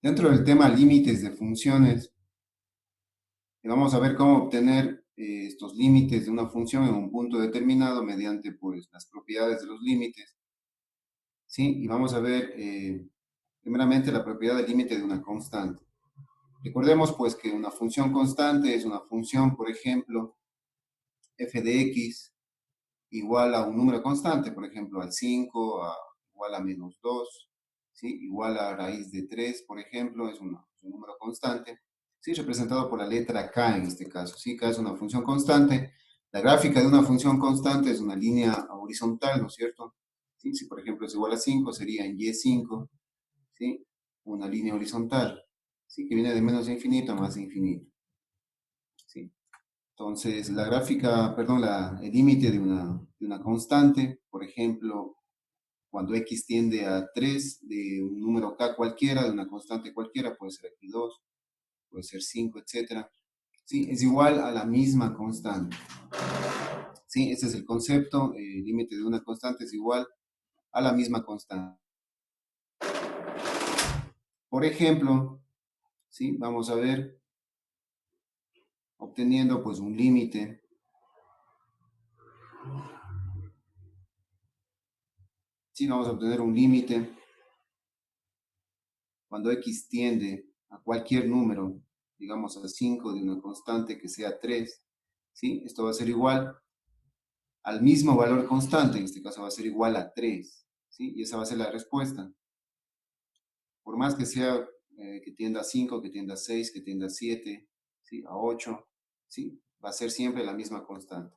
Dentro del tema límites de funciones, vamos a ver cómo obtener estos límites de una función en un punto determinado mediante pues, las propiedades de los límites, ¿sí? Y vamos a ver primeramente la propiedad del límite de una constante. Recordemos pues que una función constante es una función, por ejemplo, f de x igual a un número constante, por ejemplo, al 5, igual a menos 2, ¿sí? Igual a raíz de 3, por ejemplo, es un número constante, ¿sí? Representado por la letra k en este caso, ¿sí? K es una función constante. La gráfica de una función constante es una línea horizontal, ¿no es cierto? ¿Sí? Si, por ejemplo, es igual a 5, sería en y5, ¿sí? Una línea horizontal, ¿sí? Que viene de menos infinito a más infinito, ¿sí? Entonces, la gráfica, perdón, el límite de una constante, por ejemplo, cuando x tiende a 3 de un número k cualquiera, de una constante cualquiera, puede ser aquí 2, puede ser 5, etcétera, ¿sí? Es igual a la misma constante, ¿sí? Ese es el concepto, el límite de una constante es igual a la misma constante. Por ejemplo, ¿sí? Vamos a ver, obteniendo pues un límite, ¿sí? Vamos a obtener un límite cuando x tiende a cualquier número, digamos a 5 de una constante que sea 3, ¿sí? Esto va a ser igual al mismo valor constante, en este caso va a ser igual a 3, ¿sí? Y esa va a ser la respuesta. Por más que sea que tienda a 5, que tienda a 6, que tienda a 7, ¿sí? A 8, ¿sí? Va a ser siempre la misma constante.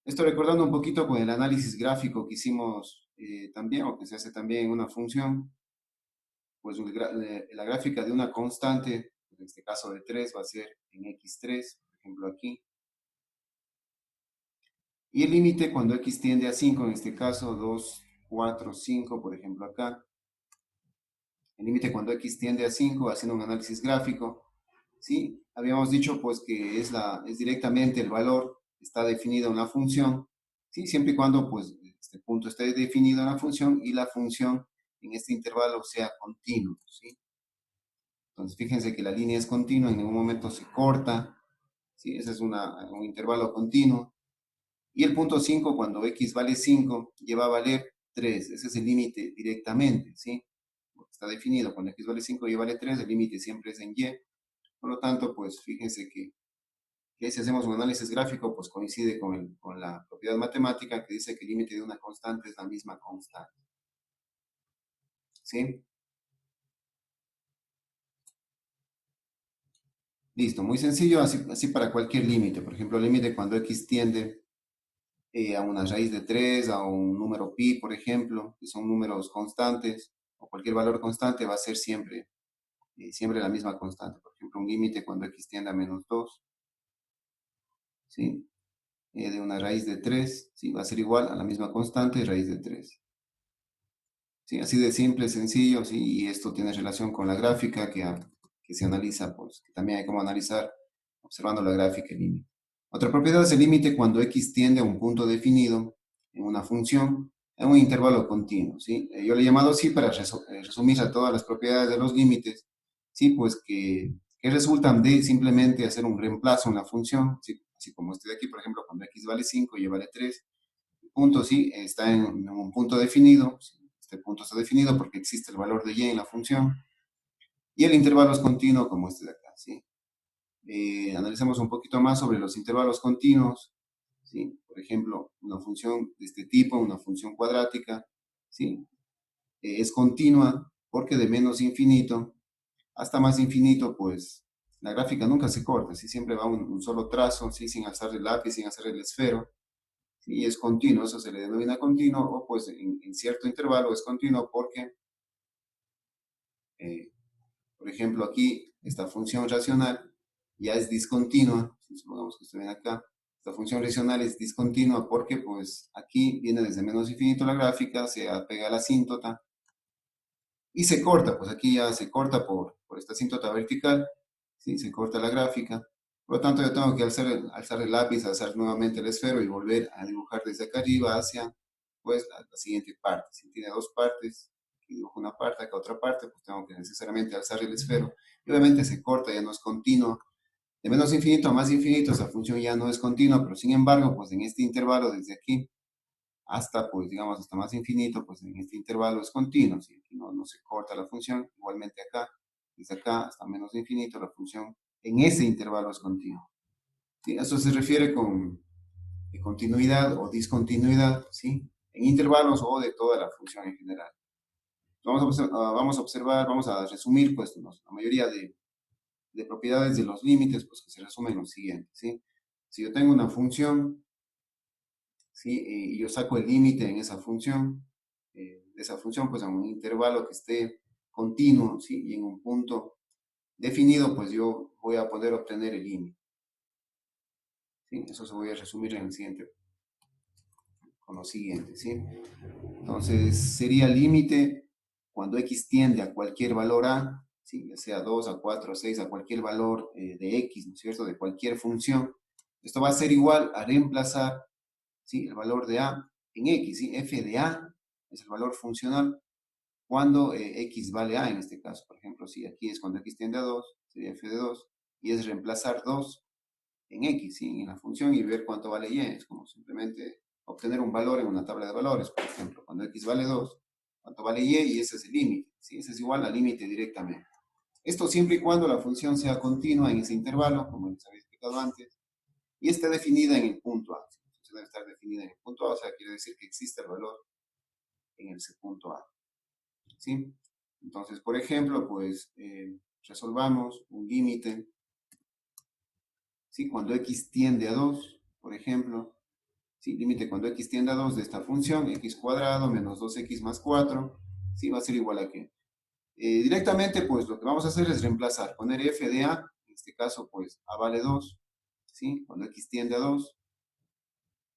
Esto recordando un poquito con el análisis gráfico que hicimos también, o que se hace también en una función, pues la gráfica de una constante, en este caso de 3, va a ser en x3, por ejemplo aquí. Y el límite cuando x tiende a 5, en este caso 2, 4, 5, por ejemplo acá. El límite cuando x tiende a 5, haciendo un análisis gráfico, ¿sí? Habíamos dicho pues que es directamente el valor, está definido en la función, ¿sí? Siempre y cuando pues este punto esté definido en la función y la función en este intervalo sea continuo, ¿sí? Entonces, fíjense que la línea es continua, en ningún momento se corta, ¿sí? Ese es un intervalo continuo. Y el punto 5, cuando x vale 5, lleva a valer 3. Ese es el límite directamente, ¿sí? Porque está definido, cuando x vale 5 y vale 3, el límite siempre es en y. Por lo tanto, pues fíjense que si hacemos un análisis gráfico, pues coincide con la propiedad matemática que dice que el límite de una constante es la misma constante, ¿sí? Listo, muy sencillo, así para cualquier límite. Por ejemplo, el límite cuando x tiende a una raíz de 3, a un número pi, por ejemplo, que son números constantes, o cualquier valor constante va a ser siempre la misma constante. Por ejemplo, un límite cuando x tiende a menos 2, ¿sí? De una raíz de 3, ¿sí? Va a ser igual a la misma constante raíz de 3. ¿Sí? Así de simple, sencillo, ¿sí? Y esto tiene relación con la gráfica que se analiza, pues, que también hay como analizar observando la gráfica y límite. Otra propiedad es el límite cuando x tiende a un punto definido en una función en un intervalo continuo, ¿sí? Yo le he llamado así para resumir a todas las propiedades de los límites, ¿sí? Pues que resultan de simplemente hacer un reemplazo en la función, ¿sí? Así como este de aquí, por ejemplo, cuando x vale 5 y y vale 3, el punto, ¿sí? Está en un punto definido, ¿sí? Este punto está definido porque existe el valor de y en la función, y el intervalo es continuo como este de acá, ¿sí? Analicemos un poquito más sobre los intervalos continuos, ¿sí? Por ejemplo, una función de este tipo, una función cuadrática, ¿sí? Es continua porque de menos infinito hasta más infinito, pues la gráfica nunca se corta, ¿sí? Siempre va un solo trazo, ¿sí? Sin alzar el lápiz, sin hacer el esfero, ¿sí? Y es continuo, eso se le denomina continuo, o pues en cierto intervalo es continuo porque, eh, por ejemplo, aquí esta función racional ya es discontinua, si supongamos que esto viene acá, esta función racional es discontinua porque pues aquí viene desde menos infinito la gráfica, se apega a la asíntota y se corta, pues aquí ya se corta por esta asíntota vertical, ¿sí? Se corta la gráfica. Por lo tanto, yo tengo que alzar el lápiz, alzar nuevamente el esfero y volver a dibujar desde acá arriba hacia pues, la siguiente parte. Si tiene dos partes, aquí dibujo una parte, acá otra parte, pues tengo que necesariamente alzar el esfero. Y obviamente se corta, ya no es continuo. De menos infinito a más infinito, esa función ya no es continua, pero sin embargo, pues en este intervalo, desde aquí hasta, pues digamos, hasta más infinito, pues en este intervalo es continuo, ¿sí? Aquí no se corta la función. Igualmente acá, desde acá hasta menos infinito, la función en ese intervalo es continua. ¿Sí? Eso se refiere con continuidad o discontinuidad, ¿sí? En intervalos o de toda la función en general. Vamos a resumir, pues, la mayoría de propiedades de los límites, pues, que se resumen en lo siguiente, ¿sí? Si yo tengo una función, ¿sí? Y yo saco el límite en de esa función, pues, en un intervalo que esté continuo, ¿sí? Y en un punto definido, pues, yo voy a poder obtener el límite, ¿sí? Eso se voy a resumir en el siguiente, con lo siguiente, ¿sí? Entonces, sería límite cuando x tiende a cualquier valor a, ¿sí? Ya sea 2, a 4, a 6, a cualquier valor de x, ¿no es cierto? De cualquier función. Esto va a ser igual a reemplazar, ¿sí? El valor de a en x, ¿sí? F de a es el valor funcional cuando x vale a en este caso. Por ejemplo, si aquí es cuando x tiende a 2, sería f de 2, y es reemplazar 2 en x, ¿sí? En la función y ver cuánto vale y. Es como simplemente obtener un valor en una tabla de valores, por ejemplo. Cuando x vale 2, cuánto vale y ese es el límite, ¿sí? Ese es igual al límite directamente. Esto siempre y cuando la función sea continua en ese intervalo, como les había explicado antes, y esté definida en el punto A. ¿Sí? Entonces debe estar definida en el punto A, o sea, quiere decir que existe el valor en ese punto A. ¿Sí? Entonces, por ejemplo, pues resolvamos un límite, ¿sí? Cuando x tiende a 2, por ejemplo, ¿sí? Límite cuando x tiende a 2 de esta función, x cuadrado menos 2x más 4, ¿sí? Va a ser igual a qué. Directamente, pues lo que vamos a hacer es reemplazar, poner f de a, en este caso, pues a vale 2, ¿sí? Cuando x tiende a 2,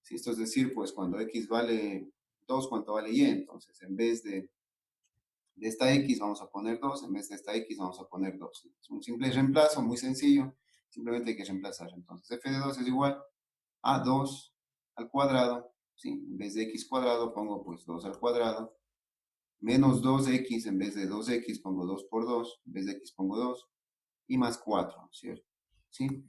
¿sí? Esto es decir, pues cuando x vale 2, ¿cuánto vale y? Entonces, en vez de esta x vamos a poner 2, en vez de esta x vamos a poner 2. Es un simple reemplazo, muy sencillo, simplemente hay que reemplazar. Entonces, f de 2 es igual a 2 al cuadrado, ¿sí? En vez de x cuadrado pongo pues 2 al cuadrado, menos 2x, en vez de 2x pongo 2 por 2, en vez de x pongo 2, y más 4, ¿cierto? ¿Sí?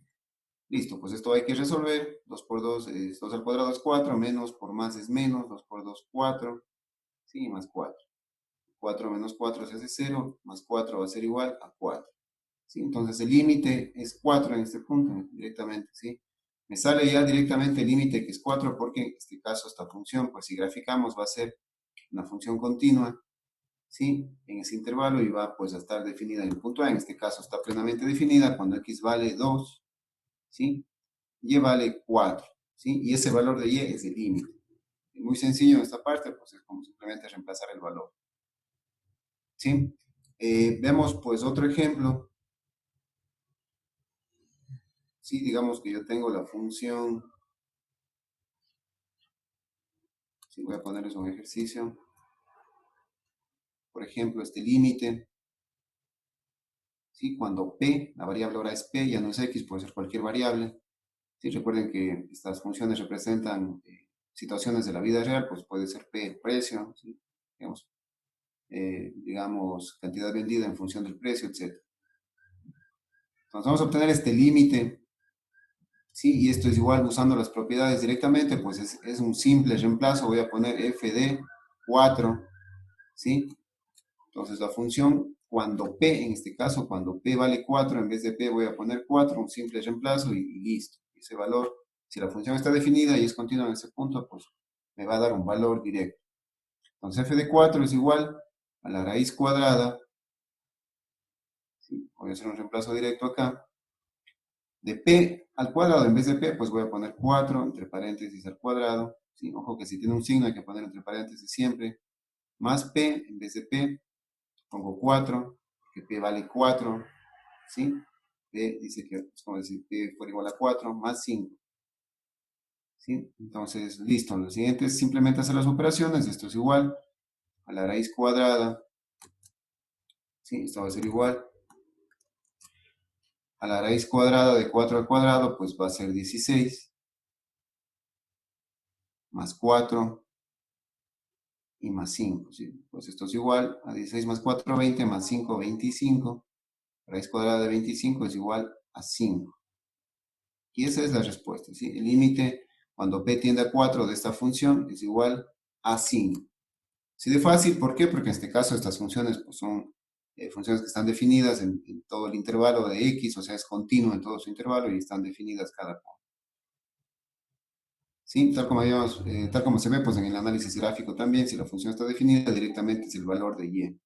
Listo, pues esto hay que resolver. 2 por 2 es 2 al cuadrado es 4, menos por más es menos, 2 por 2, 4, ¿sí? Y más 4. 4 menos 4 se hace 0, más 4 va a ser igual a 4. ¿Sí? Entonces el límite es 4 en este punto, directamente, ¿sí? Me sale ya directamente el límite que es 4 porque en este caso esta función, pues si graficamos va a ser una función continua, ¿sí? En ese intervalo y va pues a estar definida en el punto A. En este caso está plenamente definida cuando x vale 2, ¿sí? Y vale 4, ¿sí? Y ese valor de y es el límite. Muy sencillo en esta parte, pues es como simplemente reemplazar el valor, ¿sí? Vemos pues otro ejemplo. Sí, digamos que yo tengo la función, sí, voy a ponerles un ejercicio. Por ejemplo, este límite, ¿sí? Cuando P, la variable ahora es P, ya no es X, puede ser cualquier variable. ¿Sí? Recuerden que estas funciones representan situaciones de la vida real, pues puede ser P el precio, ¿sí? Digamos, cantidad vendida en función del precio, etc. Entonces vamos a obtener este límite, ¿sí? Y esto es igual usando las propiedades directamente, pues es un simple reemplazo, voy a poner f de 4, ¿sí? Entonces la función cuando p, en este caso, cuando p vale 4, en vez de p voy a poner 4, un simple reemplazo y listo. Ese valor, si la función está definida y es continua en ese punto, pues me va a dar un valor directo. Entonces f de 4 es igual a la raíz cuadrada, ¿sí? Voy a hacer un reemplazo directo acá, de p al cuadrado, en vez de p, pues voy a poner 4 entre paréntesis al cuadrado, ¿sí? Ojo que si tiene un signo hay que poner entre paréntesis siempre, más p, en vez de p, pongo 4, que p vale 4, ¿sí? P dice que es como decir P fuera igual a 4 más 5, ¿sí? Entonces, listo. Lo siguiente es simplemente hacer las operaciones. Esto es igual a la raíz cuadrada, ¿sí? Esto va a ser igual a la raíz cuadrada de 4 al cuadrado, pues va a ser 16 más 4 y más 5, ¿sí? Pues esto es igual a 16 más 4, 20, más 5, 25. Raíz cuadrada de 25 es igual a 5. Y esa es la respuesta, ¿sí? El límite cuando p tiende a 4 de esta función es igual a 5. Así de fácil, ¿por qué? Porque en este caso estas funciones pues, son funciones que están definidas en todo el intervalo de x, o sea, es continuo en todo su intervalo y están definidas cada punto. ¿Sí? Tal como se ve pues, en el análisis gráfico también, si la función está definida, directamente es el valor de y.